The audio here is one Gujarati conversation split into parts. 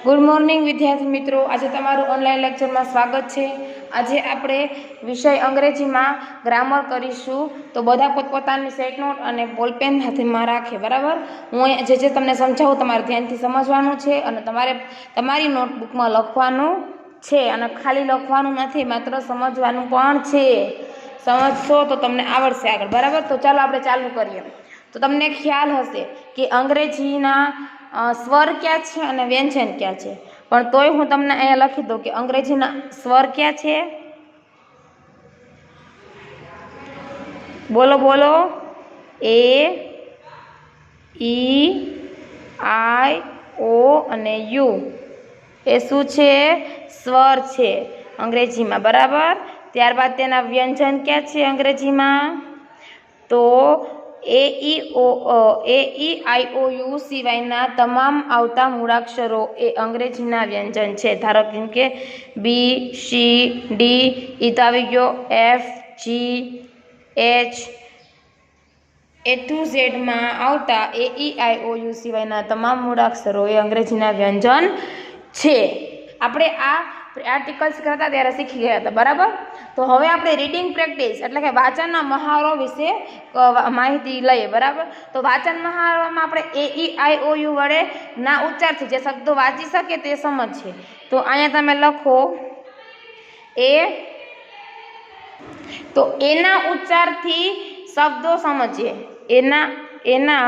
गुड मॉर्निंग विद्यार्थी मित्रों। आज तमारू ऑनलाइन लेक्चर में स्वागत है। आज आपणे विषय अंग्रेजी में ग्रामर करीशू। तो बधा पोतपोतानी सेट नोट और बोलपेन हाथ में राखे। बराबर, हूँ जे तमने समझावुं तमारे ध्यानथी समझवानुं छे अने तमारी नोटबुक में लखवानुं छे अने खाली लखवानुं नथी, मात्र समझवानुं पण छे। समझशो तो तमने आवडशे आगळ। बराबर, तो चालो आपणे चालू करीए। तो तमने ख्याल हशे कि अंग्रेजीना स्वर क्या छे अने व्यंजन क्या छे, पण तोय हूँ तमने अहींया लखी दઉં कि अंग्रेजीना स्वर क्या छे। बोलो बोलो। ए, ई, आई, ओ अने यू ए शुं छे? स्वर छे अंग्रेजी में। बराबर, त्यारबाद तेना व्यंजन क्या छे अंग्रेजी में? तो ए आई ओ यू सिवायना तमाम आवता मूळाक्षरो ए अंग्रेजीना व्यंजन छे। धारो के बी, सी, डी, ई तो आवी गयो, F, G, H, A to Z में आवता ए ई आई ओ यू सिवायना तमाम मूळाक्षरो ए अंग्रेजीना व्यंजन छे। आपणे आ आर्टिकल्स करता त्यारे शीखी गया था। बराबर, तो हवे आपणे रीडिंग प्रेक्टिस एटले के वाचनना महावरो विषे माहिती लईए। बराबर, तो वाचन महावरामां आपणे ए ई आई ओ यू वडे ना उच्चारथी जे शब्दो वांची शके ते समझीए। तो अहींया तमे लखो ए, तो एना उच्चारथी शब्दों समझिए। एना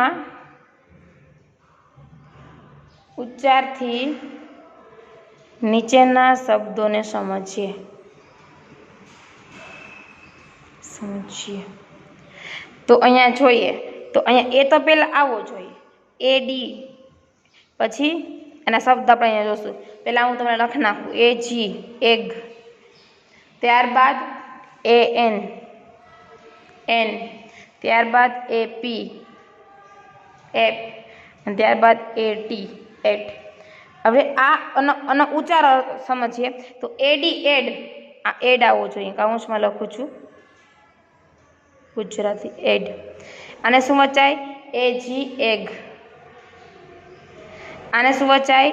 उच्चारथी नीचेना शब्दों ने समझिए। तो अहींया जोईए, तो अहींया ए तो पहला आवो जोईए, ए डी, पछी एना शब्द आपणे अहींया जोशुं। पहला हूँ तमने लखी नाखुं ए जी, एग, त्यारबाद ए एन, एन, त्यारबाद ए पी, एप, त्यारबाद ए टी, एट। हवे आ उच्चार समझिए। तो एडी, एड, आ एड आवो जोईए, काउंस में लखुं छुं गुजराती एड। आने शुं वचाय? ए जी, एग। आने शुं वचाय?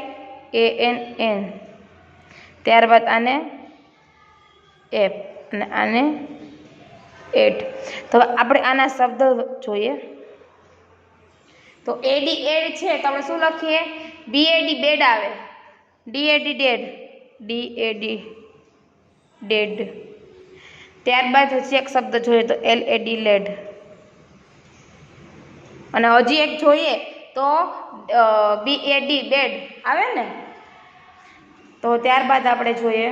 ए एन, एन, त्यारबाद आने एप अने आने एट। तो आपणे आना शब्द जोईए। तो एडी एड छे तो आपणे शुं लखीए? बी एडी बेड आवे, D A D dad, D A D dad. त्यारबाद हजी एक शब्द जोईए तो एल एडी लेड, अने हजी एक जोईए तो बी एडी बेड आवे ने। तो त्यारबाद आपणे जोईए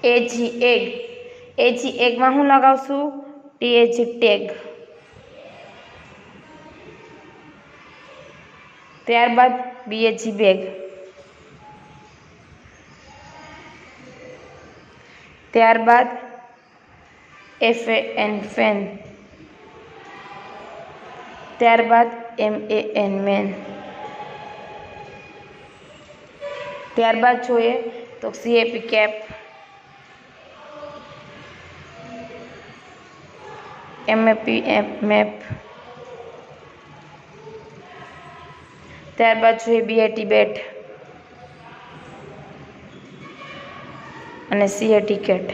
एजी एग। एजी एग में हूँ लगावशुं? T A G tag. त्यारबाद बी एजी बेग, त्यारबाद एफ ए एन फैन, त्यारबाद एम ए एन मैन। त्यारबाद जोईए तो C A P cap, M A P ap map, त्यारबाद जोईए बी ए टी बेट अने सी ए टी केट।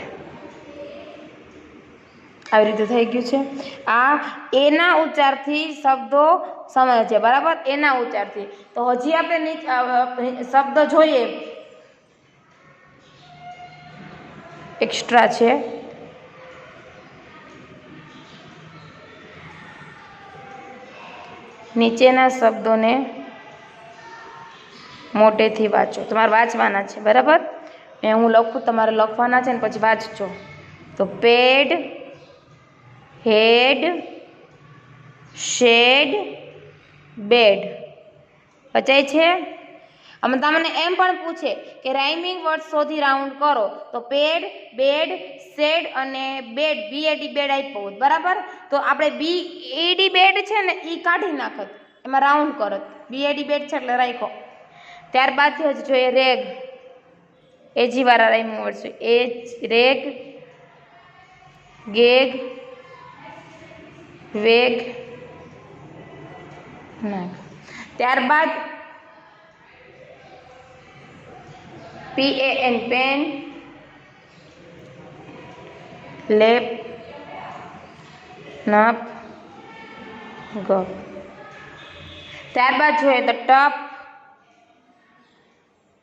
આવી રીતે થઈ ગયું છે। આ એના ઉચ્ચારથી શબ્દો સમજે। બરાબર, એના ઉચ્ચારથી। તો હજી આપણે શબ્દ જોઈએ એક્સ્ટ્રા છે। નીચેના શબ્દોને મોટેથી વાંચો। તમારે વાંચવાના છે। બરાબર, હું લખું, તમારે લખવાના છે ને પછી વાંચજો। તો પેડ, हेड, शेड, बेड। बचाय छे। हम तमने एम पण पूछे कि राइमिंग वर्ड शोधी राउंड करो, तो पेड, बेड, शेड अने bad, B A D bad आप्यो। बराबर, तो आपणे बी ए डी बेड छे ने ई काढी नाखत, एमां राउंड करत। बी ए डी बेड छे એટલે राख्यो। त्यारबाद जोईए रेग, एजी वाळा राइमिंग वर्ड छे। एज, रेग, गेग, वेग, ना ત્યારબાદ PAN પેન, લેપ, નપ, ગપ. ત્યારબાદ જોઈએ તો ટપ,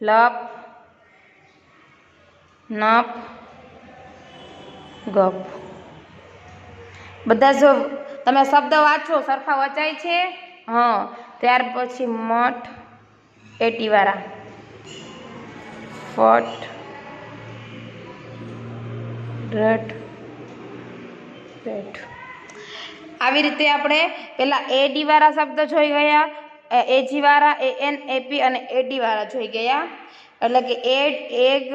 લપ, નપ, ગપ. બધા જો તમે શબ્દ વાંચો સરખા વચાય છે? હા. ત્યાર પછી મઠ, એટીવાળા, ફટ, રટ, પેટ. આવી રીતે આપણે પેલા એડી વાળા શબ્દ જોઈ ગયા, એજી વાળા, AN, AP અને એડી વાળા જોઈ ગયા. એટલે કે એડ, એગ,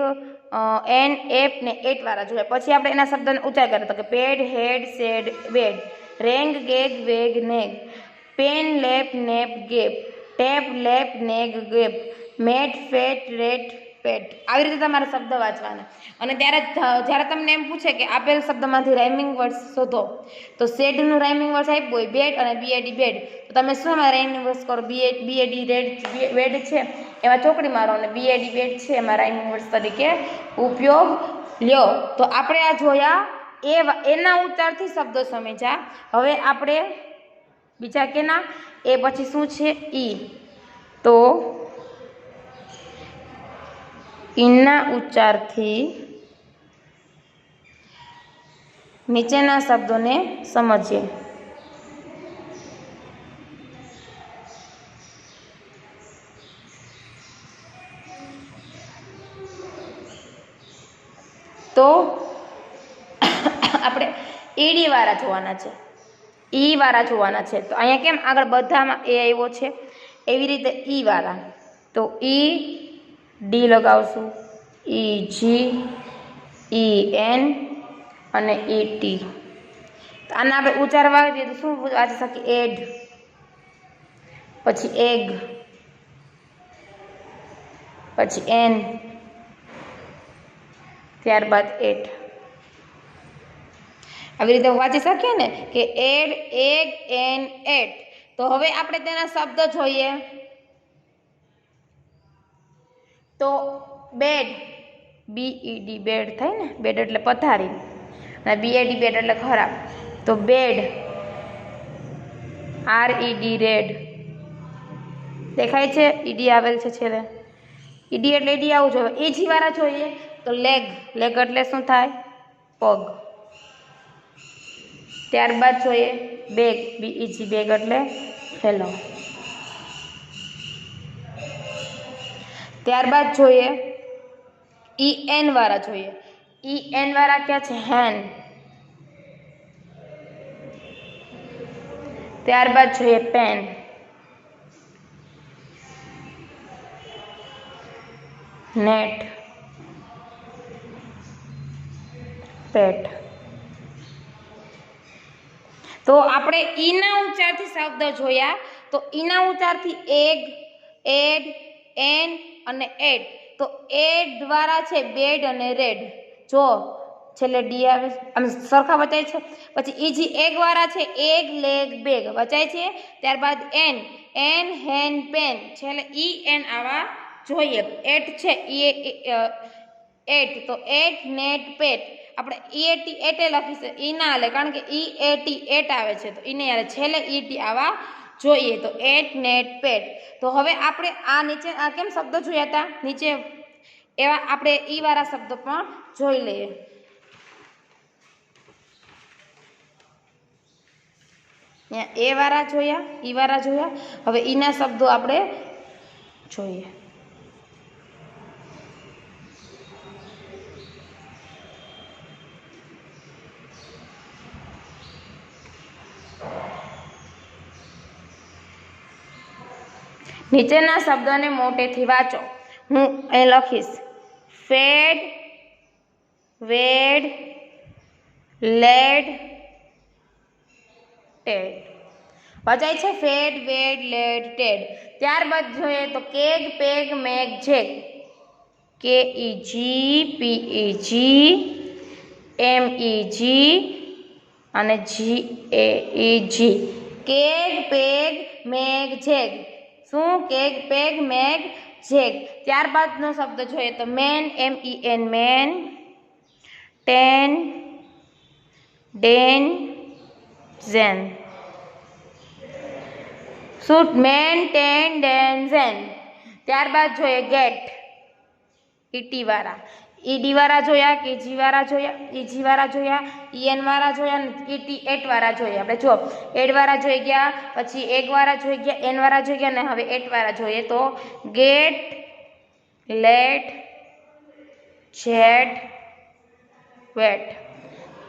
એન, એપ ને એટ વાળા જોયા. પછી આપણે એના શબ્દને ઉચ્ચાર કરીએ તો કે pad, had, sad, bad, rang, gag, wag, nag, pan, lap, nap, gap, tap, lap, nag, gap, mat, fat, rat, pat. આવી રીતે તમારે શબ્દ વાંચવાના. અને જ્યારે તમને એમ પૂછે કે આપેલ શબ્દમાંથી રાઇમિંગ વર્ડ્સ શોધો, તો શેડનું રાઇમિંગ વર્ડ્સ આપ્યું હોય બેડ અને બીએડી બેડ, તો તમે શું રાઇમિંગ વર્ડ્સ કરો? બીએડી બેડ છે એમાં ચોકડી મારો અને બીએડી બેડ છે એમાં રાઇમિંગ વર્ડ્સ તરીકે ઉપયોગ લ્યો. તો આપણે આ જોયા એના ઉચ્ચારથી શબ્દો સમજ્યા. હવે આપણે બીજા કેના? એ પછી શું છે? ઈ. તો ઈના ઉચ્ચારથી નીચેના શબ્દોને સમજીએ. તો આપણે ઈડી વાળા જોવાના છે, ઈ વાળા જોવાના છે. તો અહીંયા કેમ આગળ બધામાં એ આવ્યો છે, એવી રીતે ઈ વાળા. તો ઈ ડી લગાવશું, ઈ જી, ઈ એન અને ઈ ટી. આના આપણે ઉચ્ચારવા દઈએ તો શું વાંચી શકીએ? એડ, પછી એગ, પછી એન, ત્યારબાદ એટ. આવી રીતે વાંચી શકીએ ને કે એડ, એગ, એન, એટ. તો હવે આપણે તેના શબ્દ જોઈએ. તો બેડ, બીઈડી બેડ થાય ને, બેડ એટલે પથારી, અને બીએડી બેડ એટલે ખરાબ. તો બેડ, RED રેડ. દેખાય છે? ઈડી આવેલ છે છેલ્લે. ઈડી એટલે ઈડી આવું જોઈએ. એજી વાળા જોઈએ તો લેગ, લેગ એટલે શું થાય? પગ. ત્યારબાદ જોઈએ બેગ, BEG બેગ એટલે થેલો. ત્યારબાદ જોઈએ EN વાળા જોઈએ. EN વાળા ક્યાં છે? હેન. ત્યારબાદ જોઈએ પેન, નેટ, પેટ. તો આપણે ઈના ઉચ્ચારથી શબ્દ જોયા. તો ઈના ઉચ્ચારથી એગ, એડ, એન અને એડ. તો એડ દ્વારા છે બેડ અને રેડ. જો છેલ્લે ડી આવે, આમ સરખા વચાય છે. પછી ઈજી એગ વાળા છે એગ, લેગ, બેગ વચાય છે. ત્યારબાદ એન, એન, હેન, પેન. છેલ્લે ઈ એન આવા જોઈએ. એટ છે એટ, તો એટ, નેટ, પેટ. આપણે ઈએટી એટે લખીશું, ઈ ના હાલે, કારણ કે ઈએટી એટ આવે છે, તો ઈ નહીં હાલે. છેલ્લે ઈટી આવા જોઈએ. તો એટ, નેટ, પેટ. તો હવે આપણે આ નીચે આ કેમ શબ્દો જોયા હતા નીચે, એવા આપણે ઈ વાળા શબ્દો પણ જોઈ લઈએ. એ વાળા જોયા, ઈ વાળા જોયા. હવે ઈના શબ્દો આપણે જોઈએ. નીચેના શબ્દોને મોટેથી વાંચો. હું અહીં લખીશ. ફેડ, વેડ, લેડ, ટેડ. વચાય છે ફેડ, વેડ, લેડ, ટેડ. ત્યારબાદ જોઈએ તો CAG, peg, Meg, જેગ. KEG, PEG, MEG અને GAEG. કેગ પેગ મેગ જેગ શું કેગ પેગ મેગ જેગ ત્યારબાદનો શબ્દ જોઈએ તો main MEN main ten den Zen શું મેન ટેન ડેન ઝેન ત્યારબાદ જોઈએ ગેટ ઈટી વાળા ઈડી વાળા જોયા કેજી વાળા જોયા ઈજી વાળા જોયા EN વાળા જોયા અને ઈટી એટ વાળા જોયા આપણે જો એડ વાળા જોઈ ગયા પછી એગ વાળા જોઈ ગયા એન વાળા જોઈ ગયા અને હવે એટ વાળા જોઈએ તો ગેટ લેટ જેટ વેટ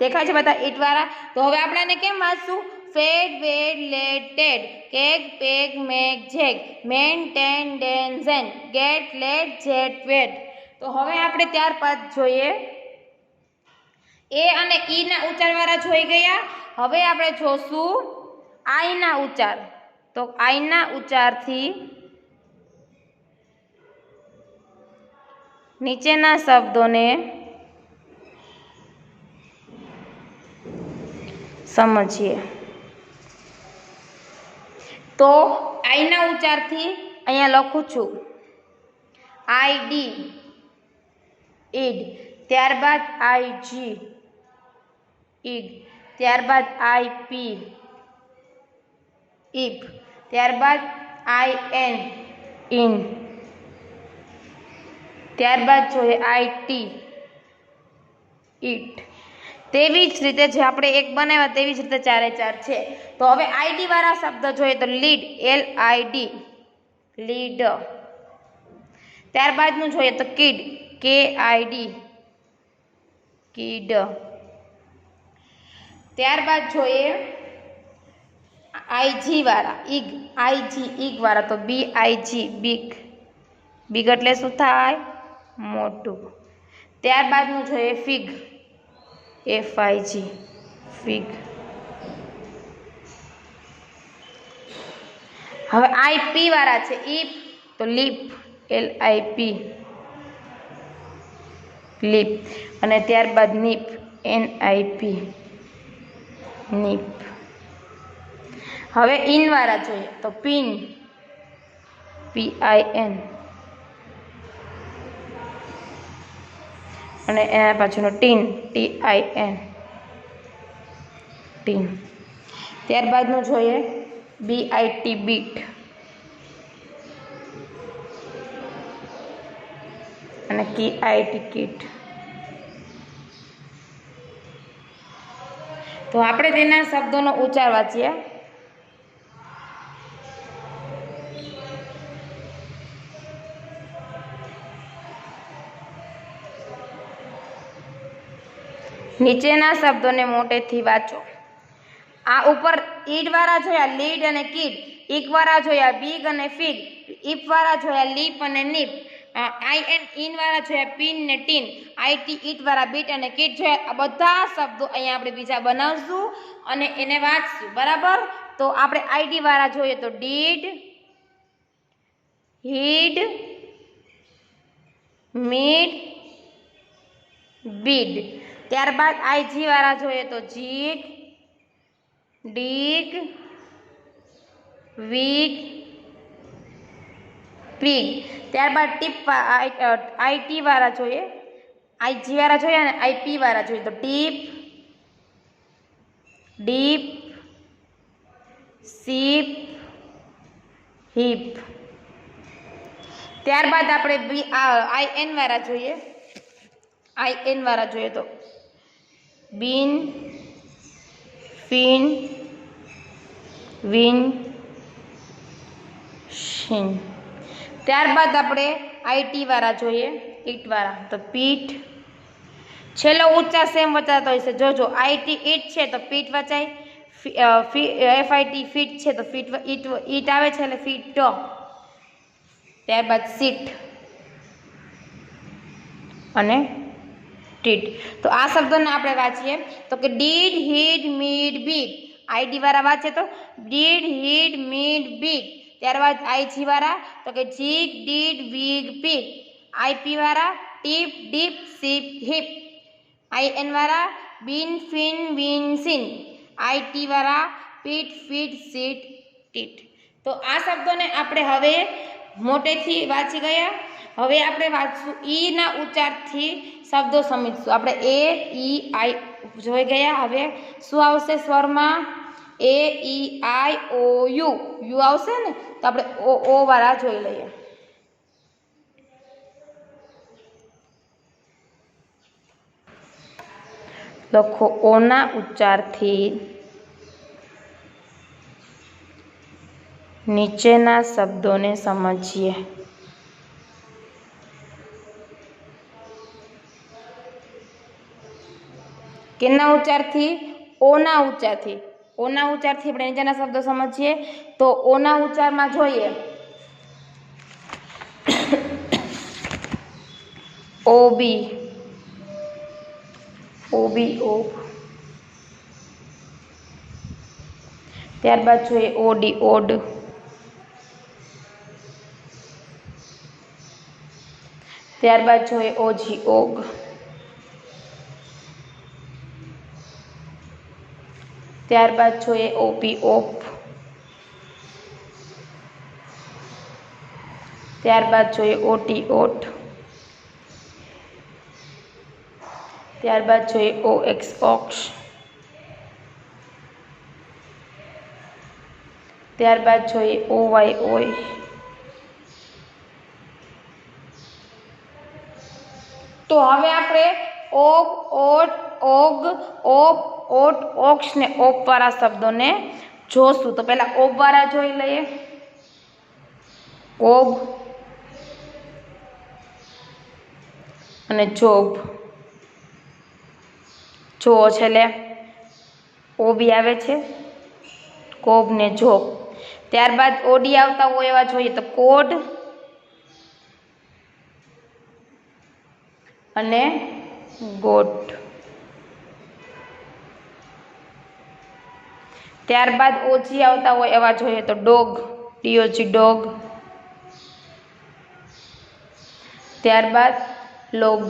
દેખાય છે બધા ઈટ વાળા તો હવે આપણે આને કેમ વાંચશું fed wed let Ted keg peg Meg jeg men ten den Zen get let jet wet તો હવે આપણે ત્યારબાદ જોઈએ એ અને ઈ ના ઉચ્ચારવાળા જોઈ ગયા હવે આપણે જોશું આઈ ના ઉચ્ચાર તો આઈ ના ઉચ્ચારથી નીચેના શબ્દોને સમજીએ તો આઈ ના ઉચ્ચારથી અહીંયા લખું છું ID ઈડ ત્યારબાદ IG ઈગ ત્યારબાદ IP ઈપ ત્યારબાદ IN ઇન ત્યારબાદ જોઈએ IT ઈટ તેવી જ રીતે જે આપણે એક બનાવ્યા તેવી જ રીતે ચારે ચાર છે તો હવે ID વાળા શબ્દ જોઈએ તો લીડ LID લીડ ત્યારબાદનું જોઈએ તો કિડ KID કિડ ત્યારબાદ જોઈએ IG વાળા ઈગ IG ઈગ વાળા તો BIG બીગ બીગ એટલે શું થાય મોટું ત્યારબાદનું જોઈએ ફિગ FIG ફિગ હવે IP વાળા છે ઈપ તો લીપ LIP લીપ અને ત્યારબાદ નીપ NIP નીપ હવે ઇન વાળા જોઈએ તો પિન PIN અને એના પાછળનો ટીન TIN ટીન ત્યારબાદનું જોઈએ BIT બીટ અને KIT કિટ તો આપણે તેના શબ્દોનો ઉચ્ચાર વાંચીએ નીચેના શબ્દોને મોટેથી વાંચો આ ઉપર ઈડ વાળા જોયા લીડ અને કિડ ઈક વાળા જોયા બીગ અને ફિગ ઈપ વાળા જોયા લીપ અને નીપ IN વાળા જોયા પિન ને ટીન IT ઈટ વાળા બીટ અને કિટ જોયા આ બધા શબ્દો અહીંયા આપણે બીજા બનાવશું અને એને વાંચશું બરાબર તો આપણે ID વાળા જોઈએ તો ડીડ હીડ મીડ બીડ ત્યારબાદ IG વાળા જોઈએ તો જીગ ડીગ વીગ પીગ ત્યારબાદ ટીપ IT વાળા જોઈએ IG વાળા જોઈએ અને IP વાળા જોઈએ તો ટીપ ડીપ સીપ હીપ ત્યારબાદ આપણે IN વાળા જોઈએ તો બીન ફિન વિન શિન ત્યારબાદ આપણે IT વાળા જોઈએ ઈટ વાળા તો પીઠ છેલ્લો ઉચ્ચાર સેમ વચાતો હોય છે જોજો IT ઈટ છે તો પીઠ વચાય FIT ફીટ છે તો ફીટ ઈટ આવે છે એટલે ફીટ ત્યારબાદ સીટ અને ટીટ તો આ શબ્દોને આપણે વાંચીએ તો કે did hid mid bit ID વાળા વાંચે તો ડીડ હીડ મીડ બીટ ત્યારબાદ IG વાળા તો કે jig dig wig pig IP વાળા tip dip sip hip IN વાળા bin fin win sin IT વાળા પીઠ, ફીટ, સીટ, ટીટ. તો આ શબ્દોને આપણે હવે મોટેથી વાંચી ગયા. હવે આપણે વાંચશું ઈ ના ઉચ્ચારથી શબ્દો સમજીશું. આપણે એ, ઈ, આઈ જોઈ ગયા. હવે શું આવશે સ્વરમાં? એ, ઈ, આઈ, ઓ, યુ. યુ આવશે ને, તો આપણે ઓ વાળા જોઈ લઈએ. લખો ઓના ઉચ્ચારથી નીચેના શબ્દોને સમજીએ. કેના ઉચ્ચારથી? ઓના ઉચ્ચારથી. ઓના ઉચ્ચારથી આપણે નીચેના શબ્દો સમજીએ. તો ઓના ઉચ્ચારમાં જોઈએ ઓબી, ઓબી, ઓબ. ત્યારબાદ જોઈએ ઓડી, ઓડ. ત્યારબાદ જોઈએ ઓજી, ઓગ. ત્યારબાદ જોઈએ ઓપી, ઓપ. ત્યારબાદ જોઈએ ઓટી, ઓટ. ત્યારબાદ જોઈએ ઓએક્સ, ઓક્ષ. ત્યારબાદ જોઈએ ઓવાય, ઓય. તો હવે આપણે ઓગ, ઓટ, ઓગ, ઓપ, ઓટ, ઓક્ષ ને ઓપ વાળા શબ્દોને જોશું. તો પહેલા ઓપ વાળા જોઈ લઈએ. ઓબ અને જોબ. જો છેલ્લે ઓબી આવે છે, કોબ ને જોબ. ત્યારબાદ ઓડી આવતા હોય એવા જોઈએ તો કોડ અને ગોટ. ત્યારબાદ ઓજી આવતા હોય એવા જોઈએ તો ડોગ, ડીઓજી, ડોગ. ત્યારબાદ લોગ.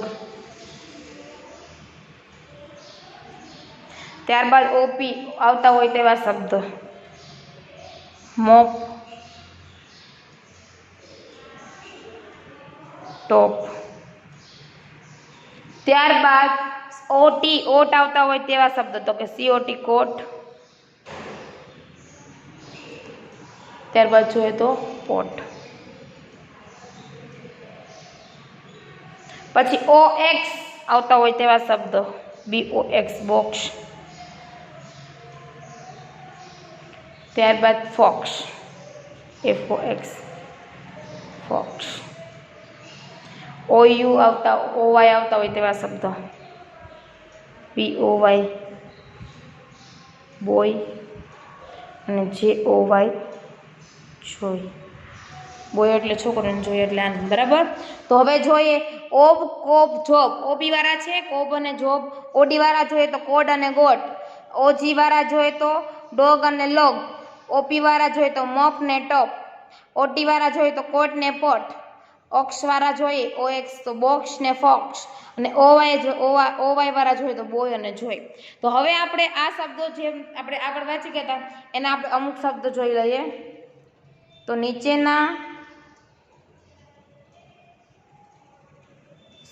ત્યારબાદ ઓપી આવતા હોય તેવા શબ્દ મોપ, ટોપ. ત્યારબાદ ઓટી, ઓટ આવતા હોય તેવા શબ્દ તો કે સીઓટી, કોટ. ત્યારબાદ જોઈએ તો પોટ. પછી ઓએક્સ આવતા હોય તેવા શબ્દ બીઓએક્સ, બોક્સ. ત્યારબાદ ફોક્સ, એફઓએક્સ, ફોક્સ. ઓયુ આવતા, ઓવાય આવતા હોય તેવા શબ્દ બીઓવાય, બોય. અને જેઓવાય, જોય. બોય એટલે છોકરીને જોઈએ એટલે આનંદ. બરાબર. તો હવે જોઈએ ઓબ, કોબ, જોબ. ઓબી વાળા છે કોબ અને જોબ. ઓડી વાળા જોઈએ તો કોડ અને ગોટ. ઓજી વાળા જોઈએ તો ડોગ અને લોગ. ઓપી વાળા જોઈએ તો મોપ ને ટોપ. ઓટી વાળા જોઈએ તો કોટ ને પોટ. ઓક્ષ વાળા જોઈએ ઓએક્સ તો બોક્સ ને ફોક્સ. અને ઓવાય વાળા જોઈએ તો બોય અને જોય. તો હવે આપણે આ શબ્દો જે આપણે આગળ વાંચી ગયા હતા એના આપણે અમુક શબ્દો જોઈ લઈએ. તો નીચેના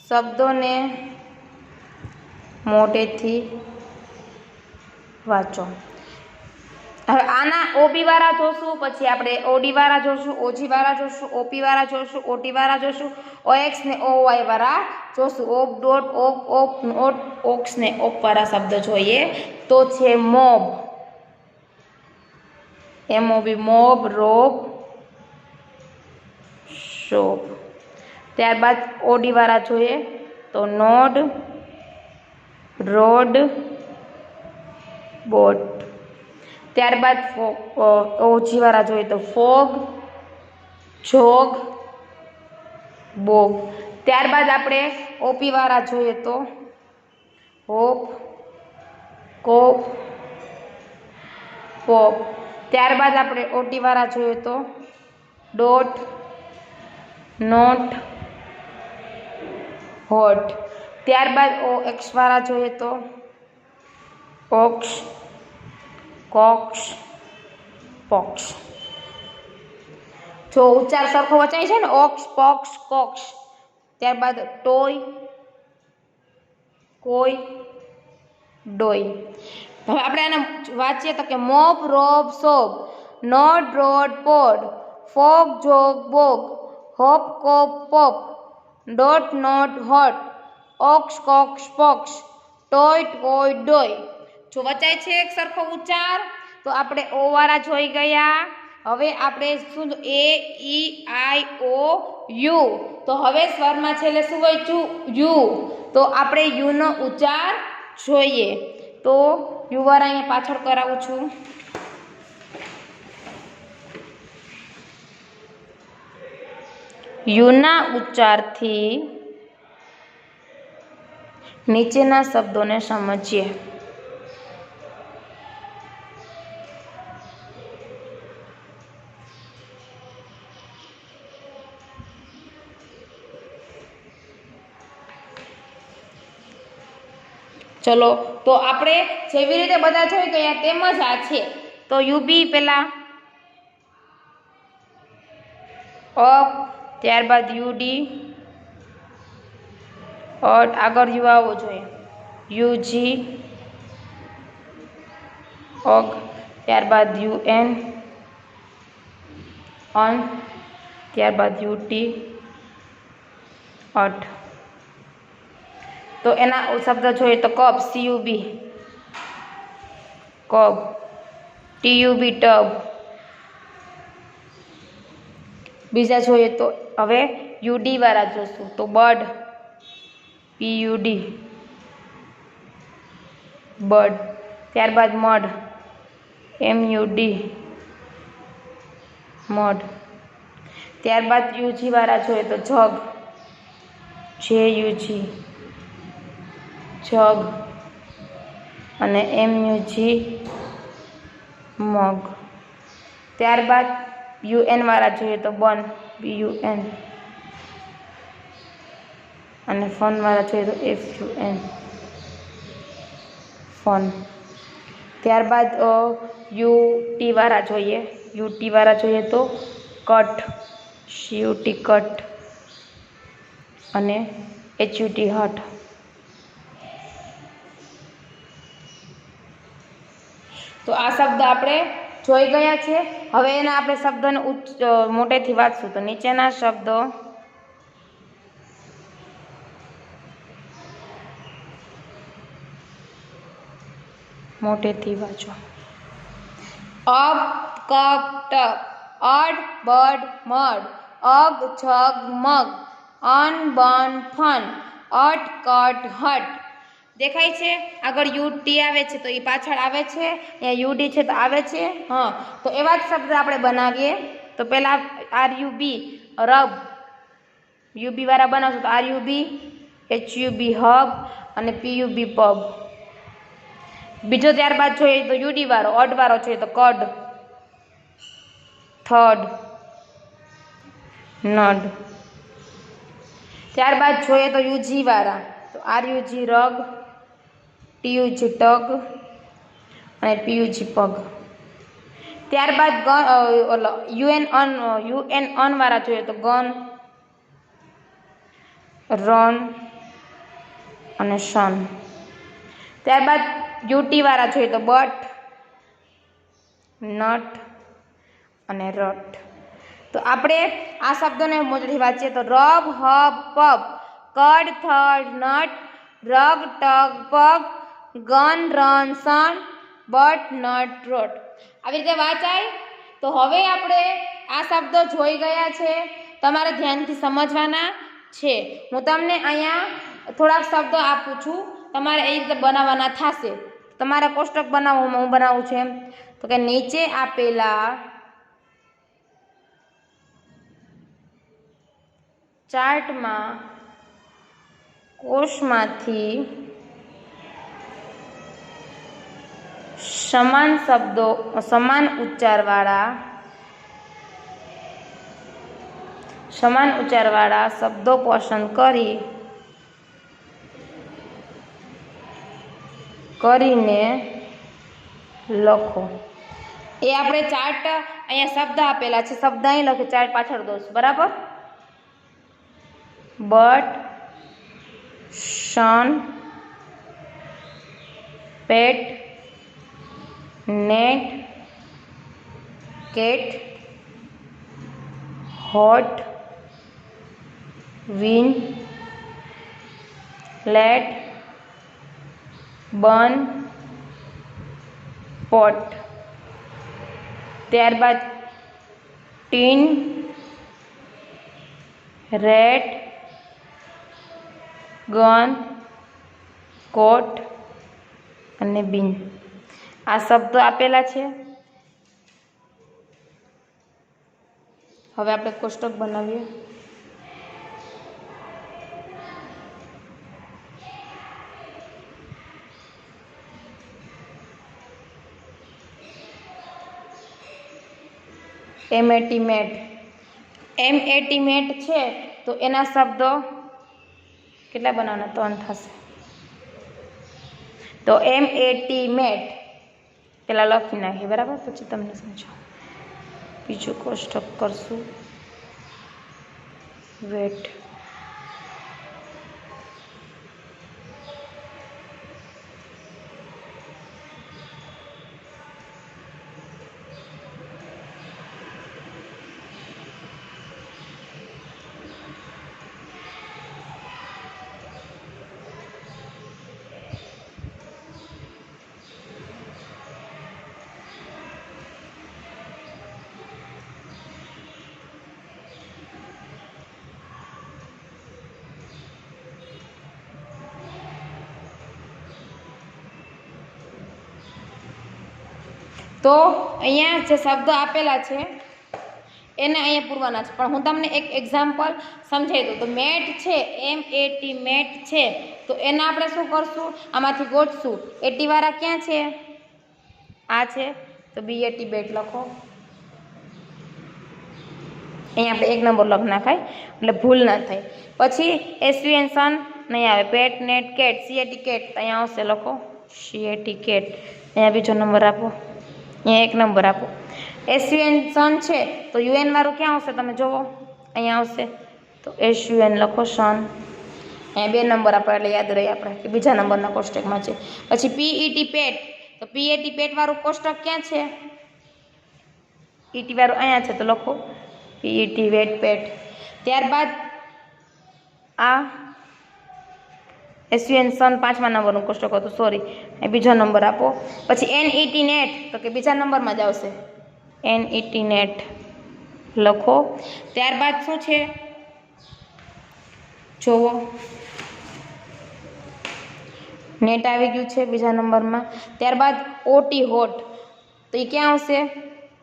શબ્દોને મોટેથી વાંચો. હવે આના ઓબી વાળા જોશું, પછી આપણે ઓડી વાળા જોશું, ઓજી વાળા જોશું, ઓપી વાળા જોશું, ઓટી વાળા જોશું, ઓએક્સ ને ઓવાય વાળા જોશું. ઓપ, ડોટ, ઓપ, ઓપ, ઓટ, ઓક્સ ને ઓપ વાળા શબ્દ જોઈએ તો છે મોબ, એમઓબી, મોબ, રોબ, શોપ. ત્યારબાદ ઓડી વાળા જોઈએ તો નોડ, રોડ, બોટ. ત્યારબાદ ઓજી વાળા જોઈએ તો ફોગ, જોગ, બોગ. ત્યારબાદ આપણે ઓપી વાળા જોઈએ તો હોપ, કોપ, પોપ. ત્યારબાદ આપણે ઓટી વાળા જોઈએ તો ડોટ, નોટ, હોટ. ત્યારબાદ ઓએક્સ વાળા જોઈએ તો ઓક્સ, કોક્સ, પોક્ષ. જો ઉચ્ચાર સરખો વચાય છે ને, ઓક્ષ, પોક્ષ, કોક્ષ. ત્યારબાદ ટોય, કોઈ, ડોય. હવે આપણે આને વાંચીએ તો કે mop, rob, sob, nod, rod, pod, fog, jog, bog, hop, cop, pop, dot, not, hot, ox, cox, pox, toy, toy, doy. જો વચાય છે એક સરખો ઉચ્ચાર તો આપણે ઓ વાળા જોઈ ગયા. હવે આપણે શું એ, ઈ, આઈ, ઓ, યુ. તો હવે સ્વરમાં છેલ્લે શું વાંચ્યું? યુ. તો આપણે યુનો ઉચ્ચાર જોઈએ. તો યુ વાળા અહીંયા પાછળ કરાવું છું. યુના ઉચ્ચારથી નીચેના શબ્દોને સમજીએ. ચલો, તો આપણે જેવી રીતે બધા જોઈ ગયા તેમ જ આ છે. તો યુબી પેલા અપ, ત્યારબાદ યુડી, અટ, આગળ યુ આવવો જોઈએ, યુજી, અગ, ત્યારબાદ યુએન, અન, ત્યારબાદ યુટી, અટ. તો એના શબ્દ જોઈએ તો કપ, સીયુબી, કબ, ટીયુબી, ટબ. બીજા જોઈએ તો હવે યુડી વાળા જોશું તો બર્ડ, પીયુડી, બર્ડ. ત્યારબાદ મડ, એમયુડી, મડ. ત્યારબાદ યુજી વાળા જોઈએ તો જગ, જેયુજી, જગ, અને એમયુજી, મગ. ત્યારબાદ યુએન વાળા જોઈએ તો બન, બીયુએન, અને ફન વાળા જોઈએ તો એફયુએન, ફન. ત્યારબાદ યુટી વાળા જોઈએ, યુટી વાળા જોઈએ તો કટ, સીયુટી, કટ, અને એચયુટી, હટ. તો આ શબ્દ આપણે જોઈ ગયા છે. હવે એના આપણે શબ્દને મોટેથી વાંચશું. તો નીચેના શબ્દો મોટેથી વાંચો. અબ, કપ, ટપ, અડ, બડ, મડ, અગ, જગ, મગ, અન, બન, ફન, અટ, કટ, હટ. દેખાય છે? આગળ યુટી આવે છે તો એ પાછળ આવે છે, અહીંયા યુડી છે તો આવે છે. હા, તો એવા જ શબ્દ આપણે બનાવીએ. તો પહેલા આરયુબી, રબ, યુબી વાળા બનાવશું તો આરયુબી, એચયુબી, હબ, અને પીયુબી, પબ. બીજો ત્યારબાદ જોઈએ તો યુડી વાળો, અડ વાળો જોઈએ તો કડ, થડ, નડ. ત્યારબાદ જોઈએ તો યુજી વાળા તો આરયુજી, રગ, ટીયુજી, ટગ, અને પીયુજી, પગ. ત્યારબાદ યુએન અન વાળા જોઈએ તો ગન, રન, અને સન. ત્યારબાદ યુટી વાળા જોઈએ તો બટ, નટ, અને રટ. તો આપણે આ શબ્દોને મોટેથી વાંચીએ તો rub, hub, pub, cud, thud, nut, rug, tug, pug, gun, run, sun, but, nut, rot. આવી રીતે વાંચાય. તો હવે આપણે આ શબ્દો જોઈ ગયા છે, તમારે ધ્યાનથી સમજવાના છે. હું તમને અહીંયા થોડાક શબ્દો આપું છું, તમારે એ રીતે બનાવવાના થશે. તમારે કોષ્ટક બનાવવું, હું બનાવું છું એમ. તો કે નીચે આપેલા ચાર્ટમાં કોષમાંથી સમાન શબ્દો, સમાન ઉચ્ચારવાળા શબ્દો પસંદ કરીને લખો. એ આપણે ચાર્ટ અહીંયા શબ્દ આપેલા છે, શબ્દ અહીં લખે, ચાર્ટ પાછળ દોસ, બરાબર. But sun pet net cat hot win let bun pot. ત્યારબાદ ટીન રેટ ગન કોટ અને બીન. આ શબ્દો આપેલા છે. હવે આપણે કોષ્ટક બનાવીએ. એમેટીમેટ છે તો એના શબ્દો કેટલા બનાવવાના? 3 થશે. તો એમેટીમેટ પેલા લખી નાખીએ, બરાબર, પછી તમને સમજાવું. બીજું કોષ્ટક કરશું. વેટ તો અહીંયા જે શબ્દો આપેલા છે એને અહીંયા પૂરવાના છે, પણ હું તમને એક એક્ઝામ્પલ સમજાવી દઉં. તો મેટ છે, મેટ છે, તો એના આપણે શું કરશું? આમાંથી ગોઠશું. વાળા ક્યાં છે? આ છે, તો BAT બેટ લખો. અહીંયા આપણે 1 નંબર લખ નાખાય એટલે ભૂલ ના થાય. પછી SUN સન નહીં આવે. પેટ નેટ કેટ CAT કેટ અહીંયા આવશે, લખો CAT કેટ. અહીંયા બીજો નંબર આપો, અહીંયા 1 નંબર આપો. SUN સન છે તો UN વાળું ક્યાં આવશે? તમે જુઓ, અહીંયા આવશે, તો SUN લખો સન. અહીંયા 2 નંબર આપો એટલે યાદ રહી આપણે કે બીજા નંબરના કોષ્ટકમાં છે. પછી PET પેટ, તો PAT પેટ વાળું કોષ્ટક ક્યાં છે? ET વાળું અહીંયા છે, તો લખો PET વેટ પેટ. ત્યારબાદ આ SUN સન 5મા નંબરનું કોષ્ટક હતું, સોરી, એ બીજો નંબર આપો. પછી NET નેટ, તો કે બીજા નંબરમાં જ આવશે, NET નેટ લખો. ત્યારબાદ શું છે જોવો, નેટ આવી ગયું છે બીજા નંબરમાં. ત્યારબાદ OT હોટ, તો એ ક્યાં આવશે?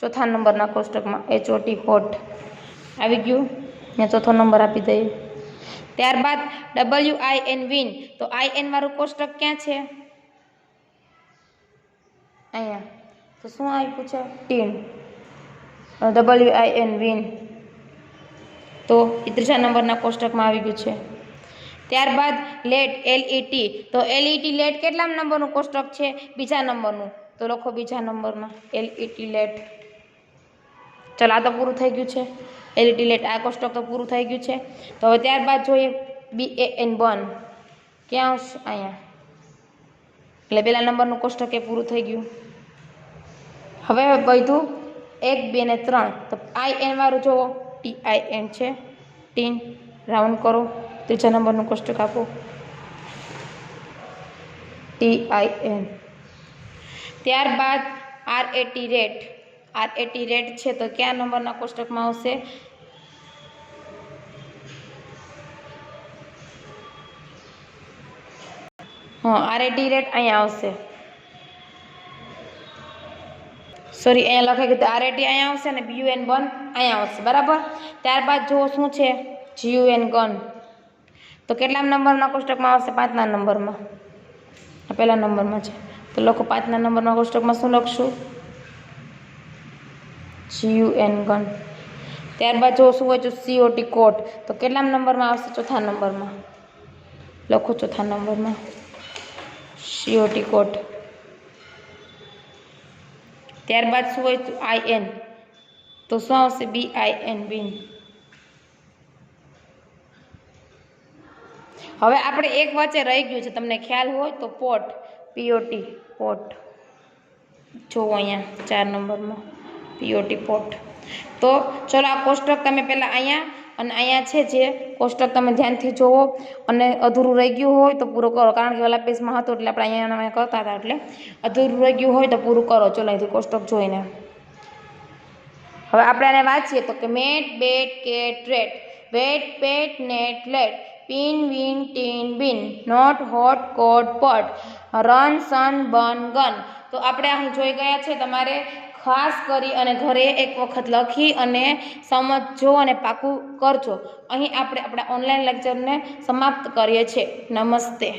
4થા નંબરના કોષ્ટકમાં. HOT હોટ આવી ગયું, ને 4થો નંબર આપી દઈએ. ત્યારબાદ WIN વિન, તો IN વાળું કોષ્ટક ક્યાં છે? અહીંયા. તો શું આપ્યું છે? ટીન. WIN વિન, તો એ 3જા નંબરના કોષ્ટકમાં આવી ગયું છે. ત્યારબાદ લેટ LET, તો LET લેટ કેટલા નંબરનું કોષ્ટક છે? બીજા નંબરનું, તો લખો બીજા નંબરમાં LET લેટ. ચાલો, આ તો પૂરું થઈ ગયું છે. LET લેટ આ કોષ્ટક તો પૂરું થઈ ગયું છે. તો હવે ત્યારબાદ જોઈએ BAN બન, ક્યાં આવશે? અહીંયા. એટલે પેલા નંબરનું કોષ્ટક એ પૂરું થઈ ગયું. હવે બધું 1 2 ને 3, તો IN વાળું જુઓ, TIN છે, ટીન રાઉન્ડ કરો, 3જા નંબરનું કોષ્ટક આપો TIN. ત્યારબાદ RAT રેટ છે, તો કયા નંબરના કોષ્ટકમાં આવશે? RAT રેટ અહીંયા આવશે, સોરી, અહીંયા લખાઈ ગયું. RAT અહીંયા આવશે અને BUN બન અહીંયા આવશે, બરાબર. ત્યારબાદ જુઓ શું છે? GUN ગન, તો કેટલા નંબરના કોષ્ટકમાં આવશે? 5ના નંબરમાં. આ પહેલા નંબરમાં છે, તો લખો 5ના નંબરના કોષ્ટકમાં શું લખશું? GUN gun. ત્યારબાદ જો શું હોય? COT કોટ, તો કેટલા નંબરમાં આવશે? 4થા નંબરમાં. લખો 4થા નંબરમાં COT કોટ. ત્યારબાદ શું હોય તો IN, તો શું આવશે BIN બીન. હવે આપણે એક વચ્ચે રહી ગયું છે, તમને ખ્યાલ હોય તો પોટ, POT પોટ. જુઓ અહીંયા 4 નંબરમાં POT પોટ. તો ચલો આ કોષ્ટક તમે પહેલાં અહીંયા અને અહીંયા છે જે કોષ્ટક તમે ધ્યાનથી જુઓ, અને અધૂરું રહી ગયું હોય તો પૂરું કરો, કારણ કે ઓલા પેજમાં હતું એટલે આપણે અહીંયા કરતા હતા, એટલે અધૂરું રહી ગયું હોય તો પૂરું કરો. ચલો અહીંથી કોષ્ટક જોઈને હવે આપણે આને વાંચીએ તો કે mat bat cat rat, vat pat net let, pin win tin bin, not hot cot pot, run સન બન ગન. તો આપણે અહીં જોઈ ગયા છે. તમારે ખાસ કરી અને ઘરે એક વખત લખી અને સમજજો અને પાકું કરજો. અહીં આપણે આપણા ઓનલાઈન લેક્ચરને સમાપ્ત કરીએ છીએ. નમસ્તે.